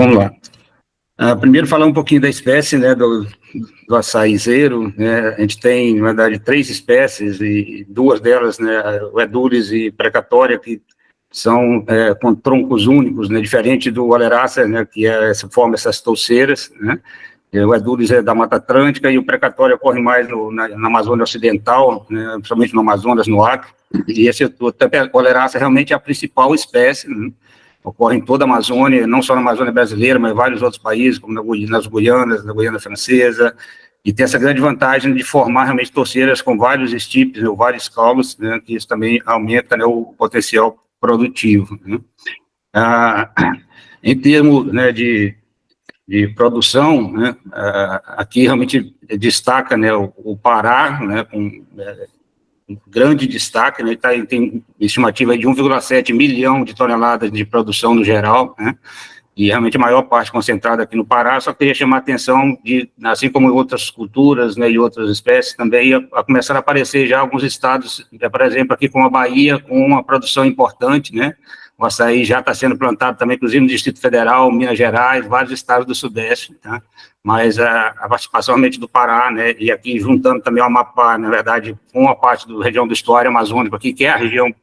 vamos lá. Primeiro, falar um pouquinho da espécie, né, do açaizeiro, né, a gente tem, na verdade, 3 espécies, e 2 delas, né, o Edulis e Precatória, que são com troncos únicos, né, diferente do Oleracea, né, que forma essas touceiras, né, o Edulis é da Mata Atlântica e o Precatória ocorre mais na Amazônia Ocidental, né, principalmente no Amazonas, no Acre, e esse Oleracea realmente é a principal espécie, né, ocorre em toda a Amazônia, não só na Amazônia brasileira, mas em vários outros países, como nas Guianas, na Guiana Francesa, e tem essa grande vantagem de formar realmente torceiras com vários estipes, né, ou vários caulos, né, que isso também aumenta, né, o potencial produtivo. Né. Em termos, né, de produção, né, aqui realmente destaca, né, o Pará, né, com um grande destaque, né, tem estimativa de 1,7 milhão de toneladas de produção no geral, né, e realmente a maior parte concentrada aqui no Pará. Só queria chamar a atenção de, assim como em outras culturas, né, e outras espécies, também a começar a aparecer já alguns estados, por exemplo, aqui com a Bahia, com uma produção importante, né, o açaí já está sendo plantado também, inclusive no Distrito Federal, Minas Gerais, vários estados do Sudeste, tá? Mas a participação realmente do Pará, né, e aqui juntando também o Amapá, na verdade, com a parte da região do estuário amazônico aqui, que é a região,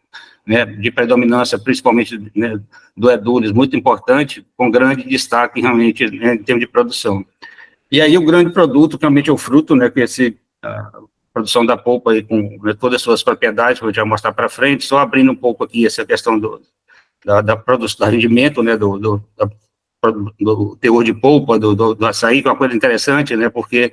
né, de predominância, principalmente, né, do Edulis, muito importante, com grande destaque realmente, né, em termos de produção. E aí o grande produto, que realmente é o fruto, né, que a produção da polpa aí, com, né, todas as suas propriedades, que eu já vou mostrar para frente, só abrindo um pouco aqui essa questão da produção, do rendimento, né, do teor de polpa do açaí, que é uma coisa interessante, né, porque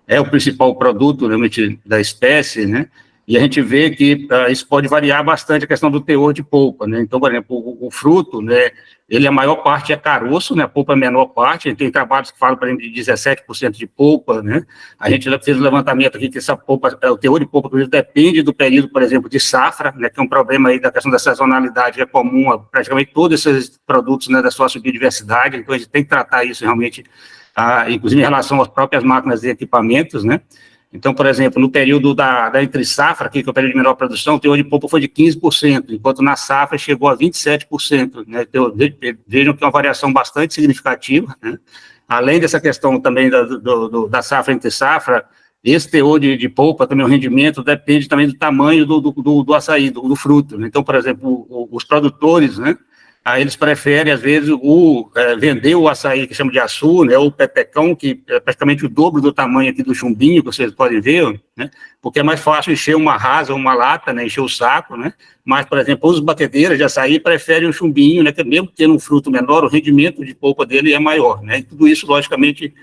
é o principal produto, realmente, da espécie, né, e a gente vê que isso pode variar bastante a questão do teor de polpa, né, então, por exemplo, o fruto, né, ele, a maior parte é caroço, né, a polpa é a menor parte, a gente tem trabalhos que falam, por exemplo, de 17% de polpa, né, a gente fez um levantamento aqui que essa polpa, o teor de polpa, inclusive, depende do período, por exemplo, de safra, né, que é um problema aí da questão da sazonalidade, que é comum a praticamente todos esses produtos, né, da sua biodiversidade, então a gente tem que tratar isso realmente, inclusive em relação às próprias máquinas e equipamentos, né. Então, por exemplo, no período da entre-safra, que é o período de menor produção, o teor de polpa foi de 15%, enquanto na safra chegou a 27%, né? Então, vejam que é uma variação bastante significativa, né? Além dessa questão também da safra entre-safra, esse teor de polpa, também o rendimento, depende também do tamanho do açaí, do fruto, né? Então, por exemplo, os produtores, né? Eles preferem, às vezes, vender o açaí, que chama de açu, né, ou o pepecão, que é praticamente o dobro do tamanho aqui do chumbinho, que vocês podem ver, né, porque é mais fácil encher uma rasa, uma lata, né, encher o saco, né, mas, por exemplo, os batedeiras de açaí preferem o chumbinho, né, que mesmo tendo um fruto menor, o rendimento de polpa dele é maior, né, e tudo isso, logicamente,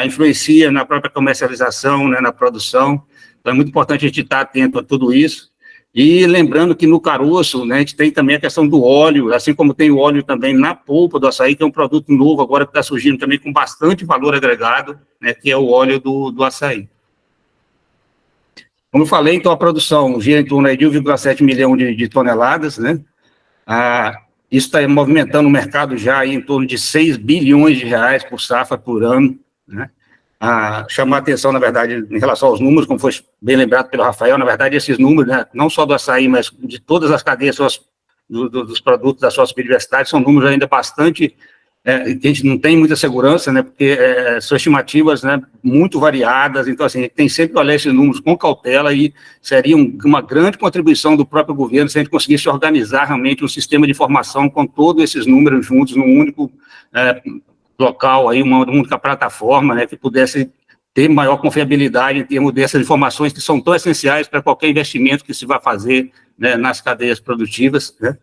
influencia na própria comercialização, né, na produção. Então, é muito importante a gente estar atento a tudo isso. E lembrando que no caroço, né, a gente tem também a questão do óleo, assim como tem o óleo também na polpa do açaí, que é um produto novo agora que está surgindo também com bastante valor agregado, né, que é o óleo do açaí. Como eu falei, então a produção gira em torno de 1,7 milhão de toneladas, né, isso está movimentando o mercado já aí em torno de 6 bilhões de reais por safra por ano, né. Chamar a atenção, na verdade, em relação aos números, como foi bem lembrado pelo Rafael, na verdade, esses números, né, não só do açaí, mas de todas as cadeias dos produtos da sua biodiversidade, são números ainda bastante, que a gente não tem muita segurança, né, porque são estimativas, né, muito variadas, então, assim, a gente tem sempre que olhar esses números com cautela e seria uma grande contribuição do próprio governo se a gente conseguisse organizar realmente um sistema de informação com todos esses números juntos num único local, aí, uma única plataforma, né, que pudesse ter maior confiabilidade em termos dessas informações que são tão essenciais para qualquer investimento que se vai fazer, né, nas cadeias produtivas, né.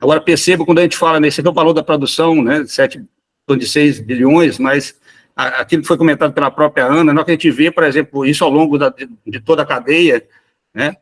Agora, perceba, quando a gente fala, nesse aqui é o valor da produção, né, de 6 bilhões, mas aquilo que foi comentado pela própria Ana, na hora que a gente vê, por exemplo, isso ao longo de toda a cadeia, né,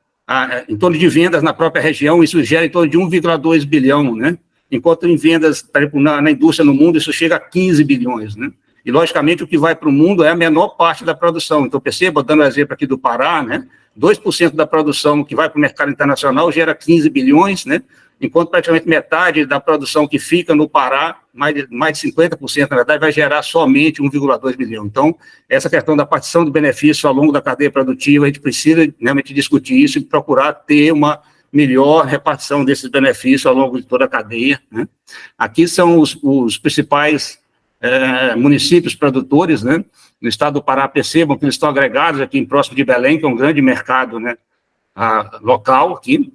em torno de vendas na própria região, isso gera em torno de 1,2 bilhão, né, enquanto em vendas, por exemplo, na indústria no mundo, isso chega a 15 bilhões, né? E, logicamente, o que vai para o mundo é a menor parte da produção. Então, perceba, dando o exemplo aqui do Pará, né? 2% da produção que vai para o mercado internacional gera 15 bilhões, né? Enquanto praticamente metade da produção que fica no Pará, mais de 50%, na verdade, vai gerar somente 1,2 bilhão. Então, essa questão da partição do benefício ao longo da cadeia produtiva, a gente precisa realmente discutir isso e procurar ter uma melhor repartição desses benefícios ao longo de toda a cadeia, né? Aqui são os principais municípios produtores, né? No estado do Pará, percebam que eles estão agregados aqui próximo de Belém, que é um grande mercado, né, local aqui,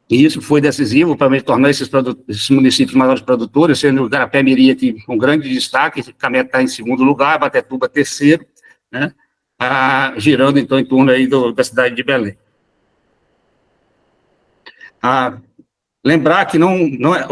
e isso foi decisivo para tornar esses municípios maiores produtores, sendo o Garapé-Miri aqui com grande destaque, Cametá está em segundo lugar, Bateluba terceiro, né, girando então em torno aí da cidade de Belém. Lembrar que não é,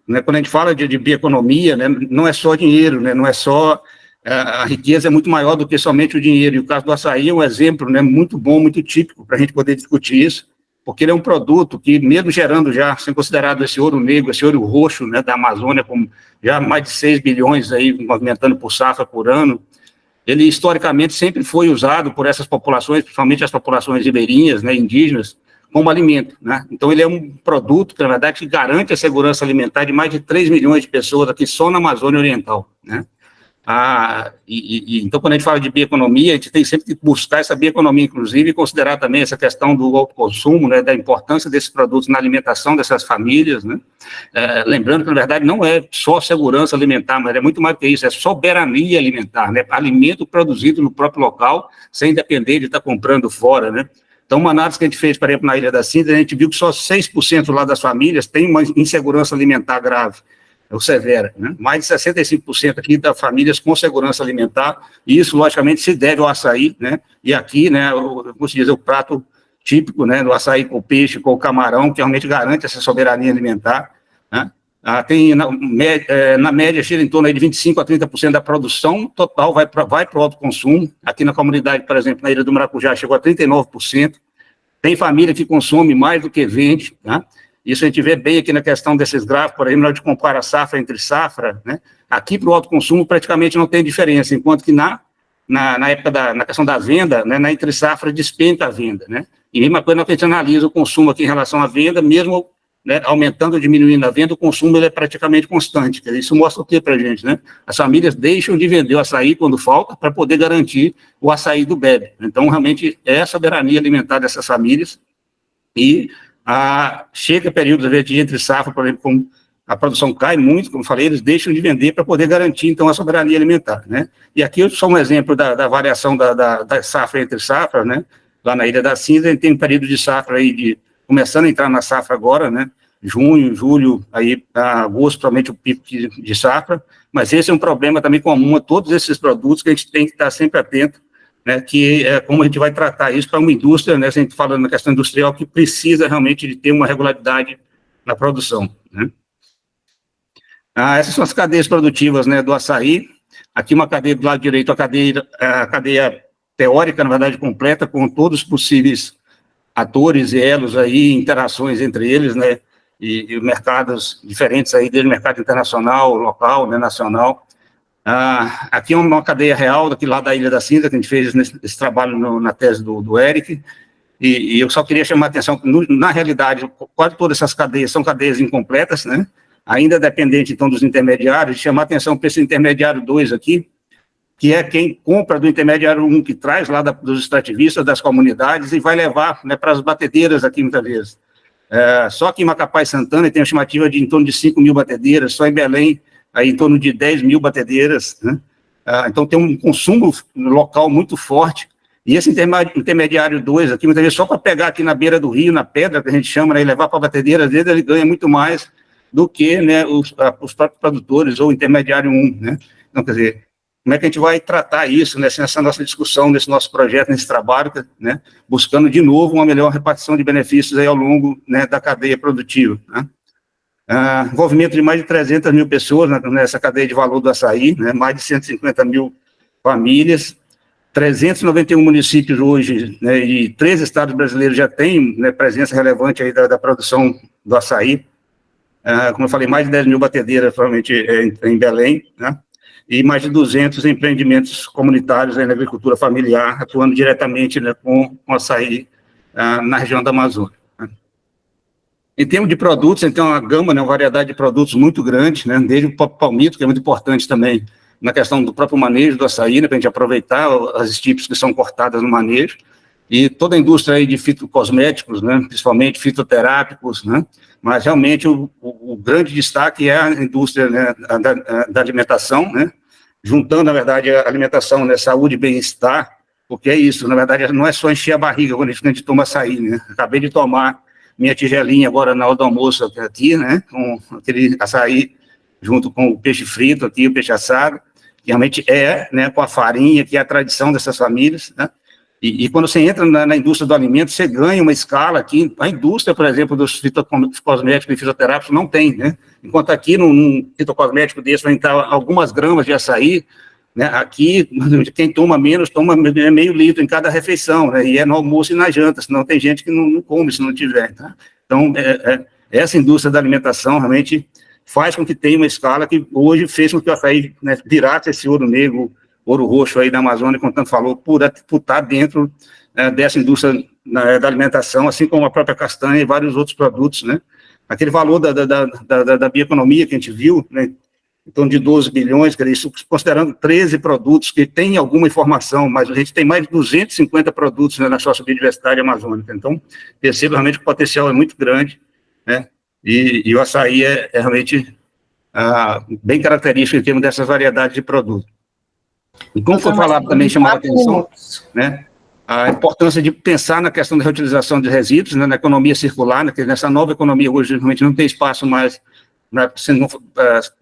né, quando a gente fala de bioeconomia, né, não é só dinheiro, né, não é só a riqueza é muito maior do que somente o dinheiro, e o caso do açaí é um exemplo, né, muito bom, muito típico para a gente poder discutir isso, porque ele é um produto que, mesmo gerando já, sendo considerado esse ouro negro, esse ouro roxo, né, da Amazônia, com já mais de 6 bilhões aí, movimentando por safra por ano, ele historicamente sempre foi usado por essas populações, principalmente as populações ribeirinhas, né, indígenas, como alimento, né? Então ele é um produto que, na verdade, que garante a segurança alimentar de mais de 3 milhões de pessoas aqui só na Amazônia Oriental, né? Então, quando a gente fala de bioeconomia, a gente tem sempre que buscar essa bioeconomia, inclusive, e considerar também essa questão do autoconsumo, né, da importância desses produtos na alimentação dessas famílias, né? Lembrando que, na verdade, não é só segurança alimentar, mas é muito mais que isso, é soberania alimentar, né? Alimento produzido no próprio local, sem depender de estar comprando fora, né? Então, uma análise que a gente fez, por exemplo, na Ilha da Cinza, a gente viu que só 6% lá das famílias têm uma insegurança alimentar grave, ou severa, né? Mais de 65% aqui das famílias com segurança alimentar, e isso, logicamente, se deve ao açaí, né? E aqui, né, como se diz, o prato típico, né, do açaí com peixe, com o camarão, que realmente garante essa soberania alimentar, né? Tem, na média, chega em torno aí de 25% a 30% da produção total vai para o autoconsumo. Aqui na comunidade, por exemplo, na Ilha do Maracujá, chegou a 39%. Tem família que consome mais do que vende, tá? Isso a gente vê bem aqui na questão desses gráficos, por exemplo, na hora de comparar a safra entre safra, né? Aqui para o autoconsumo praticamente não tem diferença, enquanto que na época na questão da venda, né, na entre safra despenca a venda, né? E mesma coisa quando a gente analisa o consumo aqui em relação à venda, mesmo, né, aumentando ou diminuindo a venda, o consumo ele é praticamente constante. Quer dizer, isso mostra o que para a gente, né? As famílias deixam de vender o açaí quando falta para poder garantir o açaí do bebe. Então, realmente, é a soberania alimentar dessas famílias e chega períodos, às vezes, de entre safra, por exemplo, como a produção cai muito, como falei, eles deixam de vender para poder garantir, então, a soberania alimentar, né? E aqui eu só um exemplo da variação da safra entre safra, né? Lá na Ilha da Cinza, a gente tem um período de safra aí começando a entrar na safra agora, né? Junho, julho, aí agosto, provavelmente o pico de safra, mas esse é um problema também comum a todos esses produtos que a gente tem que estar sempre atento, né, que é como a gente vai tratar isso para uma indústria, né, se a gente fala na questão industrial, que precisa realmente de ter uma regularidade na produção, né. Essas são as cadeias produtivas, né, do açaí. Aqui uma cadeia do lado direito, a cadeia teórica, na verdade, completa, com todos os possíveis atores e elos aí, interações entre eles, né, e mercados diferentes aí, desde mercado internacional, local, né, nacional. Aqui é uma cadeia real, daqui lá da Ilha da Cinza, que a gente fez esse trabalho na tese do Eric, e eu só queria chamar a atenção que, na realidade, quase todas essas cadeias são cadeias incompletas, né, ainda dependente, então, dos intermediários, de chamar a atenção para esse intermediário 2 aqui, que é quem compra do intermediário 1, que traz lá dos extrativistas, das comunidades, e vai levar, né, para as batedeiras aqui, muitas vezes. Só aqui em Macapá e Santana tem uma estimativa de em torno de 5 mil batedeiras, só em Belém, aí em torno de 10 mil batedeiras, né? Então tem um consumo local muito forte, e esse intermediário 2 aqui, muitas vezes só para pegar aqui na beira do rio, na pedra, que a gente chama, né, e levar para a batedeira, às vezes ele ganha muito mais do que, né, os próprios produtores ou o intermediário 1, né? Então, quer dizer, como é que a gente vai tratar isso, né, nessa nossa discussão, nesse nosso projeto, nesse trabalho, né, buscando, de novo, uma melhor repartição de benefícios aí ao longo, né, da cadeia produtiva, né? Envolvimento de mais de 300 mil pessoas nessa cadeia de valor do açaí, né, mais de 150 mil famílias, 391 municípios hoje, né, e 3 estados brasileiros já têm, né, presença relevante aí da produção do açaí. Como eu falei, mais de 10 mil batedeiras, provavelmente, em Belém, né, e mais de 200 empreendimentos comunitários aí na agricultura familiar, atuando diretamente, né, com açaí na região da Amazônia. Em termos de produtos, a gente tem uma gama, né, uma variedade de produtos muito grande, né, desde o palmito, que é muito importante também na questão do próprio manejo do açaí, né, para a gente aproveitar as estípes que são cortadas no manejo. e toda a indústria aí de fitocosméticos, né, principalmente fitoterápicos, né, mas realmente o grande destaque é a indústria, né, da alimentação, né, juntando, na verdade, a alimentação, né, saúde e bem-estar, porque é isso, na verdade, não é só encher a barriga quando a gente toma açaí, né, acabei de tomar minha tigelinha agora na hora do almoço aqui, né, com aquele açaí junto com o peixe frito aqui, o peixe assado, que realmente é, né, com a farinha, que é a tradição dessas famílias, né, e quando você entra na indústria do alimento, você ganha uma escala aqui, a indústria, por exemplo, dos fitocosméticos e fisioterápicos não tem, né, enquanto aqui num fitocosmético desse vai entrar algumas gramas de açaí, né, aqui, quem toma menos, toma meio litro em cada refeição, né, e é no almoço e na janta, senão tem gente que não come se não tiver, tá? Então, essa indústria da alimentação realmente faz com que tenha uma escala que hoje fez com que o açaí, né, virasse esse ouro negro, ouro roxo aí da Amazônia, como tanto falou, por estar dentro, né, dessa indústria da alimentação, assim como a própria castanha e vários outros produtos, né? Aquele valor da bioeconomia que a gente viu, né, em torno de 12 bilhões, que é isso, considerando 13 produtos que têm alguma informação, mas a gente tem mais de 250 produtos, né, na nossa biodiversidade amazônica. Então, percebo realmente que o potencial é muito grande, né? E o açaí é realmente bem característico em termos dessas variedades de produtos. E como foi falado também, chamou a atenção, né, a importância de pensar na questão da reutilização de resíduos, né, na economia circular, né, que nessa nova economia hoje realmente não tem espaço mais, né, se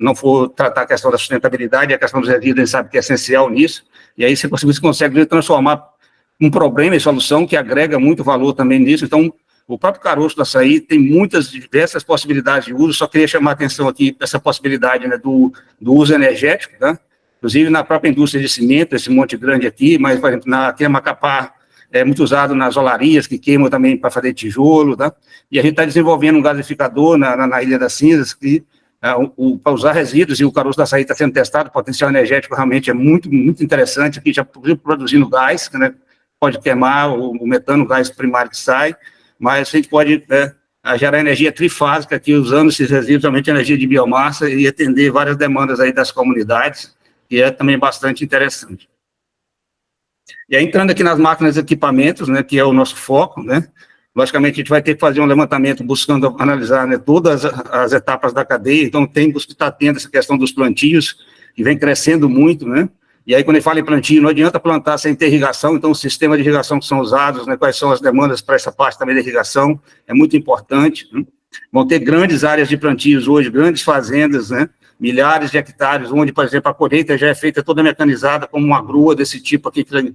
não for tratar a questão da sustentabilidade, a questão dos resíduos, a gente sabe que é essencial nisso, e aí você consegue transformar um problema em solução que agrega muito valor também nisso. Então, o próprio caroço do açaí tem muitas diversas possibilidades de uso, só queria chamar a atenção aqui para essa possibilidade, né, do uso energético, né? Inclusive na própria indústria de cimento, esse monte grande aqui, mas, por exemplo, aqui em Macapá, é muito usado nas olarias, que queimam também para fazer tijolo, tá? E a gente está desenvolvendo um gasificador na Ilha das Cinzas, que para usar resíduos, e o caroço do açaí está sendo testado, o potencial energético realmente é muito, muito interessante, aqui já produzindo gás, né, pode queimar o metano, o gás primário que sai, mas a gente pode gerar energia trifásica aqui, usando esses resíduos, realmente energia de biomassa, e atender várias demandas aí das comunidades, que é também bastante interessante. E aí, entrando aqui nas máquinas e equipamentos, né, que é o nosso foco, né, logicamente a gente vai ter que fazer um levantamento buscando analisar, né, todas as etapas da cadeia, então temos que estar tendo essa questão dos plantios, que vem crescendo muito, né, e aí quando ele fala em plantio, não adianta plantar sem ter irrigação, então o sistema de irrigação que são usados, né, quais são as demandas para essa parte também da irrigação, é muito importante, né? Vão ter grandes áreas de plantios hoje, grandes fazendas, né, milhares de hectares, onde, por exemplo, a colheita já é feita toda mecanizada, como uma grua desse tipo aqui, que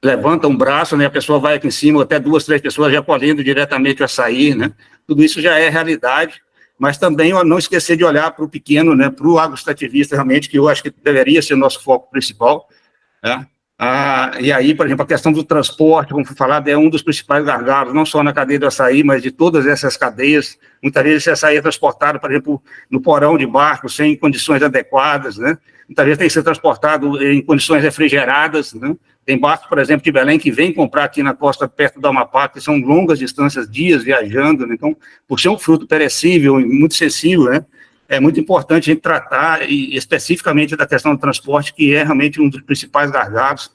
levanta um braço, né, a pessoa vai aqui em cima, até 2, 3 pessoas já colhendo diretamente o açaí, né, tudo isso já é realidade, mas também não esquecer de olhar para o pequeno, né, para o agroextrativista, realmente, que eu acho que deveria ser o nosso foco principal, né. E aí, por exemplo, a questão do transporte, como foi falado, é um dos principais gargalos, não só na cadeia do açaí, mas de todas essas cadeias. Muitas vezes esse açaí é transportado, por exemplo, no porão de barco, sem condições adequadas, né? Muitas vezes tem que ser transportado em condições refrigeradas, né? Tem barcos, por exemplo, de Belém, que vem comprar aqui na costa, perto do Amapá, que são longas distâncias, dias viajando, né? Então, por ser um fruto perecível e muito sensível, né, é muito importante a gente tratar especificamente da questão do transporte, que é realmente um dos principais gargalos.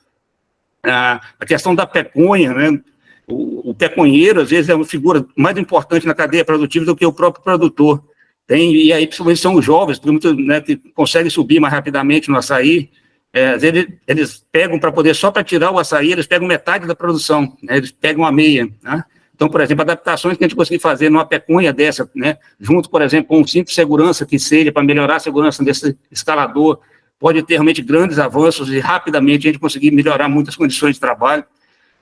A questão da pecuinha, né? O pecuinheiro, às vezes, é uma figura mais importante na cadeia produtiva do que o próprio produtor. E aí, principalmente, são os jovens, né, que conseguem subir mais rapidamente no açaí. Às vezes, eles pegam para poder, só para tirar o açaí, eles pegam metade da produção, né? Eles pegam a meia, né? Então, por exemplo, adaptações que a gente conseguir fazer numa pecuinha dessa, né, junto, por exemplo, com um cinto de segurança que seja para melhorar a segurança desse escalador, pode ter realmente grandes avanços e rapidamente a gente conseguir melhorar muitas condições de trabalho.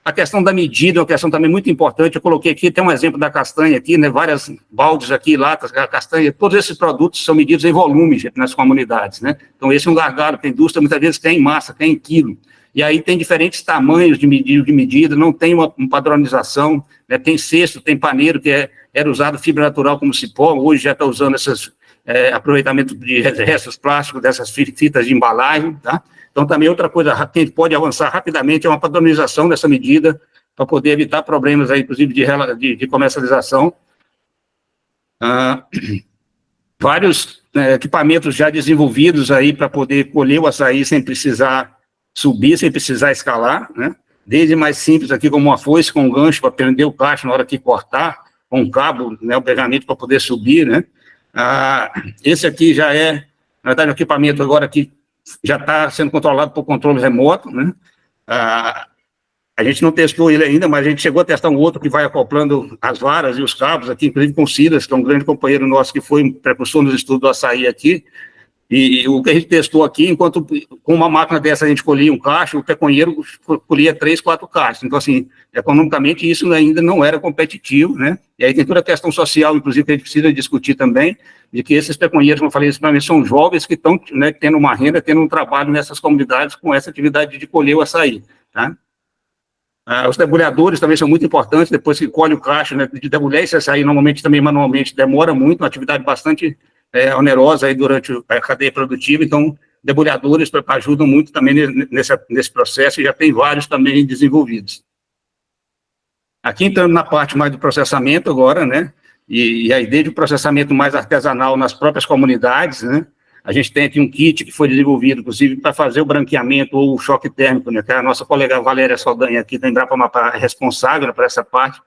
A questão da medida é uma questão também muito importante. Eu coloquei aqui, tem um exemplo da castanha aqui, né, várias baldes aqui, latas, a castanha, todos esses produtos são medidos em volume, gente, nas comunidades, né? Então, esse é um gargalo que a indústria muitas vezes tem em massa, tem em quilo. E aí tem diferentes tamanhos de medida, não tem uma padronização, né? Tem cesto, tem paneiro, que era usado fibra natural como cipó, hoje já está usando esses aproveitamento de restos plásticos dessas fitas de embalagem, tá? Então também outra coisa que a gente pode avançar rapidamente é uma padronização dessa medida para poder evitar problemas aí, inclusive de comercialização. Vários equipamentos já desenvolvidos aí para poder colher o açaí sem precisar subir, sem precisar escalar, né? desde mais simples aqui, como uma foice com um gancho para prender o cacho na hora que cortar, com um cabo, né, obviamente, para poder subir, né? Esse aqui já é, na verdade, o equipamento agora que já está sendo controlado por controle remoto, né? A gente não testou ele ainda, mas a gente chegou a testar um outro que vai acoplando as varas e os cabos aqui, inclusive com o Silas, que é um grande companheiro nosso que foi precursor nos estudos do açaí aqui. E o que a gente testou aqui, enquanto com uma máquina dessa a gente colhia um cacho, o peconheiro colhia 3, 4 cachos. Então, assim, economicamente isso ainda não era competitivo, né? E aí tem toda a questão social, inclusive, que a gente precisa discutir também, de que esses peconheiros, como eu falei, são jovens que estão, né, tendo uma renda, tendo um trabalho nessas comunidades com essa atividade de colher o açaí, tá? Os debulhadores também são muito importantes, depois que colhe o cacho, né, de debulhar esse açaí, normalmente também manualmente demora muito, uma atividade bastante onerosa aí durante a cadeia produtiva, então debulhadores ajudam muito também nesse processo, e já tem vários também desenvolvidos. Aqui entrando na parte mais do processamento agora, né, e aí desde o processamento mais artesanal nas próprias comunidades, né, a gente tem aqui um kit que foi desenvolvido, inclusive, para fazer o branqueamento ou o choque térmico, né, que a nossa colega Valéria Saldanha aqui da Embrapa Amapá é responsável por essa parte.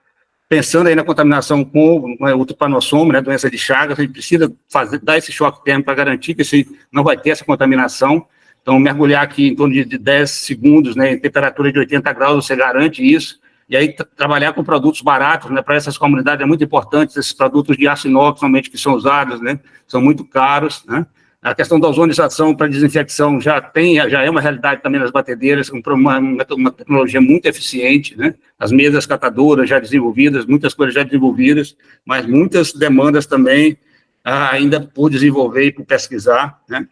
Pensando aí na contaminação com o trypanosoma, né, doença de Chagas, a gente precisa dar esse choque térmico para garantir que não vai ter essa contaminação. Então, mergulhar aqui em torno de 10 segundos, né, em temperatura de 80 graus, você garante isso. E aí, trabalhar com produtos baratos, né, para essas comunidades é muito importante. Esses produtos de aço inox, somente que são usados, né, são muito caros, né. A questão da ozonização para desinfecção já é uma realidade também nas batedeiras, com uma tecnologia muito eficiente, né? As mesas catadoras já desenvolvidas, muitas coisas já desenvolvidas, mas muitas demandas também ainda por desenvolver e por pesquisar, né?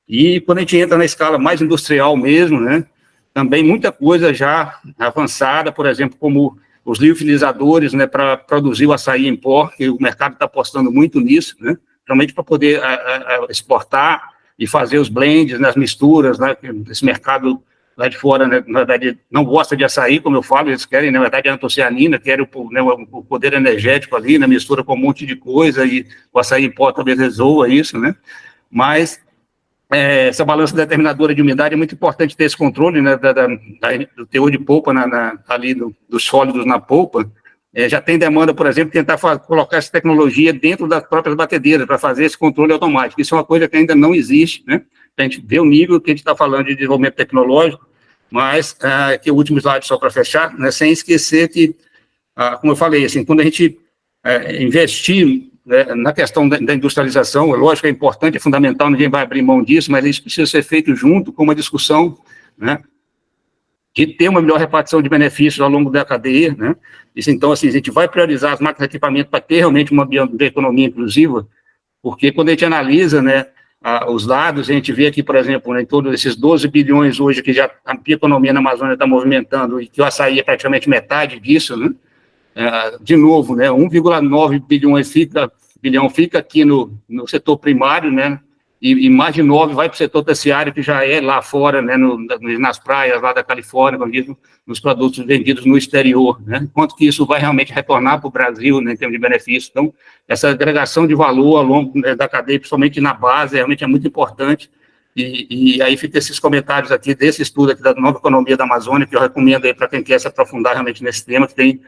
E quando a gente entra na escala mais industrial mesmo, né? Também muita coisa já avançada, por exemplo, como os liofilizadores, né? Para produzir o açaí em pó, que o mercado está apostando muito nisso, né? Realmente para poder exportar e fazer os blends, né, as misturas, né, esse mercado lá de fora, né, na verdade, não gosta de açaí, como eu falo, eles querem, na verdade, a antocianina, querem o poder energético ali, na mistura com um monte de coisa, e o açaí em pó talvez resolva isso, né, mas essa balança determinadora de umidade é muito importante ter esse controle, né, do teor de polpa ali dos sólidos na polpa. Já tem demanda, por exemplo, tentar colocar essa tecnologia dentro das próprias batedeiras para fazer esse controle automático. Isso é uma coisa que ainda não existe, né? A gente vê o nível que a gente está falando de desenvolvimento tecnológico, mas, aqui o último slide só para fechar, né, sem esquecer que, como eu falei, assim, quando a gente investir na questão da industrialização, é lógico, é importante, é fundamental, ninguém vai abrir mão disso, mas isso precisa ser feito junto com uma discussão, né, de ter uma melhor repartição de benefícios ao longo da cadeia, né? Isso, então, assim, a gente vai priorizar as máquinas de equipamento para ter realmente uma bioeconomia inclusiva, porque quando a gente analisa, né, os dados, a gente vê aqui, por exemplo, né, em todos esses 12 bilhões hoje que já a bioeconomia na Amazônia está movimentando, e que o açaí é praticamente metade disso, né? De novo, né, 1,9 bilhão fica aqui no setor primário, né? E mais de 9 vai para o setor terciário, que já é lá fora, né, nas praias lá da Califórnia, nos produtos vendidos no exterior, né? Quanto que isso vai realmente retornar para o Brasil, né, em termos de benefício. Então, essa agregação de valor ao longo, né, da cadeia, principalmente na base, realmente é muito importante. E aí fica esses comentários aqui desse estudo aqui da nova economia da Amazônia, que eu recomendo aí para quem quer se aprofundar realmente nesse tema, que tem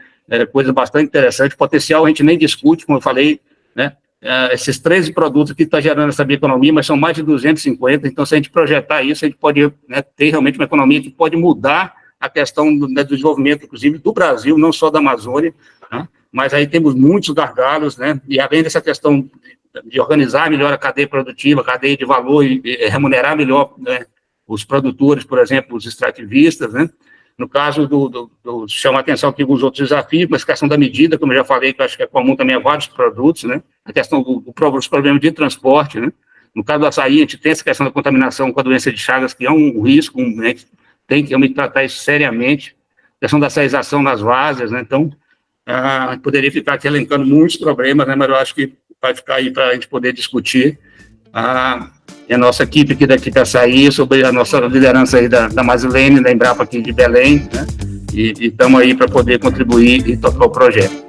coisa bastante interessante. Potencial a gente nem discute, como eu falei, né? Esses 13 produtos que estão gerando essa bioeconomia, mas são mais de 250, então se a gente projetar isso, a gente pode, né, ter realmente uma economia que pode mudar a questão do desenvolvimento, inclusive, do Brasil, não só da Amazônia, né, mas aí temos muitos gargalos, né, e além dessa questão de organizar melhor a cadeia produtiva, a cadeia de valor e remunerar melhor, né, os produtores, por exemplo, os extrativistas, né. No caso chama a atenção aqui alguns outros desafios, mas a questão da medida, como eu já falei, que eu acho que é comum também a vários produtos, né? A questão dos problemas de transporte, né? No caso do açaí, a gente tem essa questão da contaminação com a doença de Chagas, que é um risco, né? A gente tem que realmente tratar isso seriamente. A questão da açaização nas várzeas, né? Então, poderia ficar aqui elencando muitos problemas, né? Mas eu acho que vai ficar aí para a gente poder discutir. E a nossa equipe aqui daqui da Açaí, sobre a nossa liderança aí da Mazilene, da Embrapa aqui de Belém, né? E estamos aí para poder contribuir e tocar o projeto.